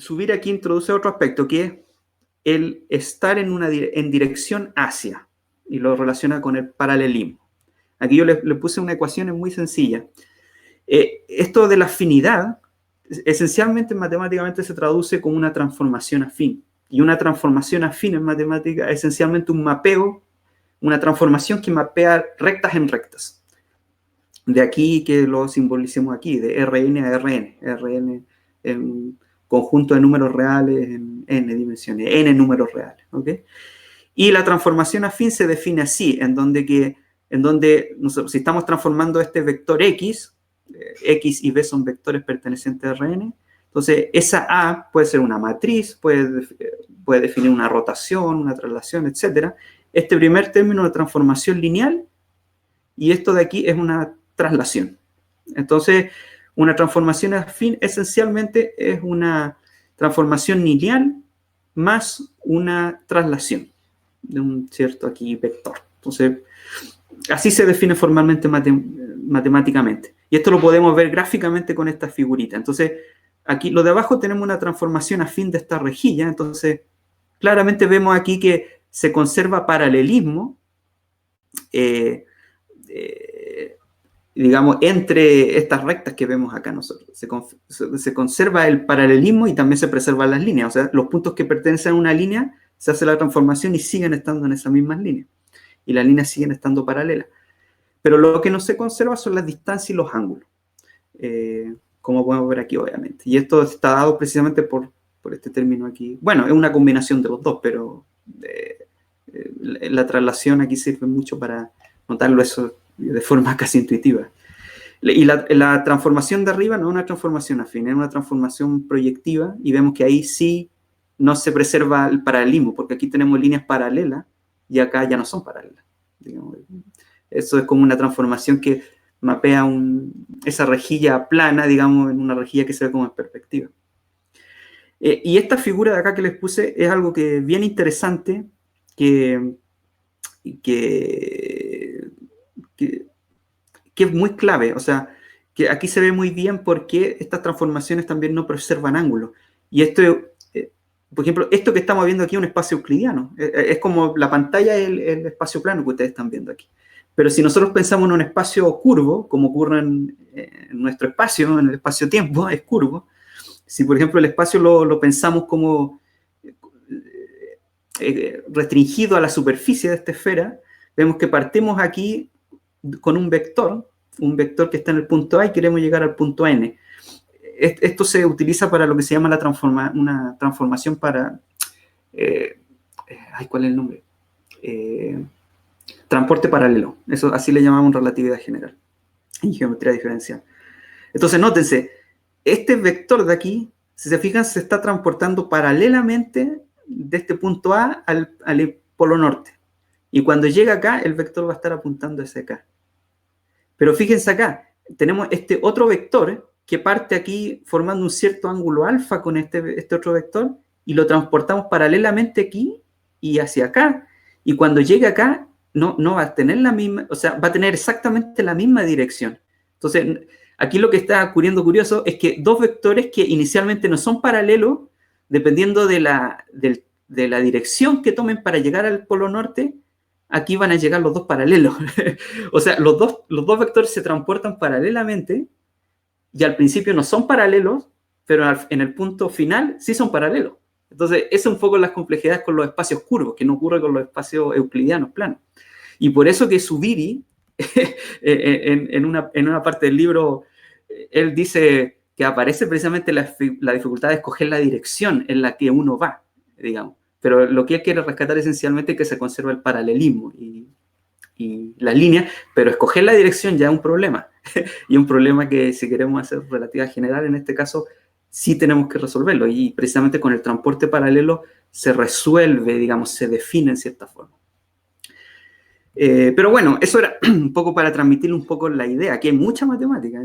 subir aquí introduce otro aspecto, que es el estar en dirección hacia, y lo relaciona con el paralelismo. Aquí yo le puse una ecuación muy sencilla. Esto de la afinidad, esencialmente matemáticamente se traduce como una transformación afín. Y una transformación afín en matemática es esencialmente un mapeo, una transformación que mapea rectas en rectas. De aquí que lo simbolicemos aquí, de Rn a Rn. Rn es un conjunto de números reales en n dimensiones, n números reales. ¿Okay? Y la transformación afín se define así, en donde nosotros, si estamos transformando este vector x, x y b son vectores pertenecientes a Rn, entonces esa A puede ser una matriz, puede definir una rotación, una traslación, etc. Este primer término es una transformación lineal y esto de aquí es una traslación. Entonces, una transformación afín esencialmente es una transformación lineal más una traslación de un cierto aquí vector. Entonces, así se define formalmente matemáticamente. Y esto lo podemos ver gráficamente con esta figurita. Entonces, aquí lo de abajo tenemos una transformación afín de esta rejilla. Entonces, claramente vemos aquí que se conserva paralelismo, digamos, entre estas rectas que vemos acá nosotros. Se conserva el paralelismo y también se preservan las líneas. O sea, los puntos que pertenecen a una línea, se hace la transformación y siguen estando en esas mismas líneas. Y las líneas siguen estando paralelas. Pero lo que no se conserva son las distancias y los ángulos. Como podemos ver aquí, obviamente. Y esto está dado precisamente por este término aquí. Bueno, es una combinación de los dos, pero la traslación aquí sirve mucho para notarlo eso de forma casi intuitiva. Y la transformación de arriba no es una transformación afín, es una transformación proyectiva, y vemos que ahí sí no se preserva el paralelismo, porque aquí tenemos líneas paralelas y acá ya no son paralelas. Digamos. Eso es como una transformación que mapea esa rejilla plana, digamos, en una rejilla que se ve como en perspectiva. Y esta figura de acá que les puse es algo que es bien interesante, que es muy clave. O sea, que aquí se ve muy bien por qué estas transformaciones también no preservan ángulos. Y esto, por ejemplo, esto que estamos viendo aquí es un espacio euclidiano. Es como la pantalla es el espacio plano que ustedes están viendo aquí. Pero si nosotros pensamos en un espacio curvo, como ocurre en nuestro espacio, en el espacio-tiempo, es curvo. Si, por ejemplo, el espacio lo pensamos como restringido a la superficie de esta esfera, vemos que partimos aquí con un vector que está en el punto A y queremos llegar al punto N. Esto se utiliza para lo que se llama una transformación para... ¿cuál es el nombre? Transporte paralelo. Eso así le llamamos en relatividad general, en geometría diferencial. Entonces, nótense, este vector de aquí, si se fijan, se está transportando paralelamente de este punto A al polo norte. Y cuando llega acá, el vector va a estar apuntando hacia acá. Pero fíjense acá, tenemos este otro vector que parte aquí formando un cierto ángulo alfa con este otro vector y lo transportamos paralelamente aquí y hacia acá. Y cuando llegue acá, no va a tener la misma, o sea, va a tener exactamente la misma dirección. Entonces, aquí lo que está ocurriendo curioso es que dos vectores que inicialmente no son paralelos, dependiendo de la dirección que tomen para llegar al polo norte, aquí van a llegar los dos paralelos. O sea, los dos vectores se transportan paralelamente y al principio no son paralelos, pero en el punto final sí son paralelos. Entonces, eso es un poco las complejidades con los espacios curvos, que no ocurre con los espacios euclidianos planos. Y por eso que Zubiri, en una parte del libro, él dice que aparece precisamente la dificultad de escoger la dirección en la que uno va, digamos. Pero lo que él quiere rescatar esencialmente es que se conserva el paralelismo y la línea, pero escoger la dirección ya es un problema. Y un problema que si queremos hacer relatividad general, en este caso, sí tenemos que resolverlo. Y precisamente con el transporte paralelo se resuelve, digamos, se define en cierta forma. Pero bueno, eso era un poco para transmitir un poco la idea, que hay mucha matemática,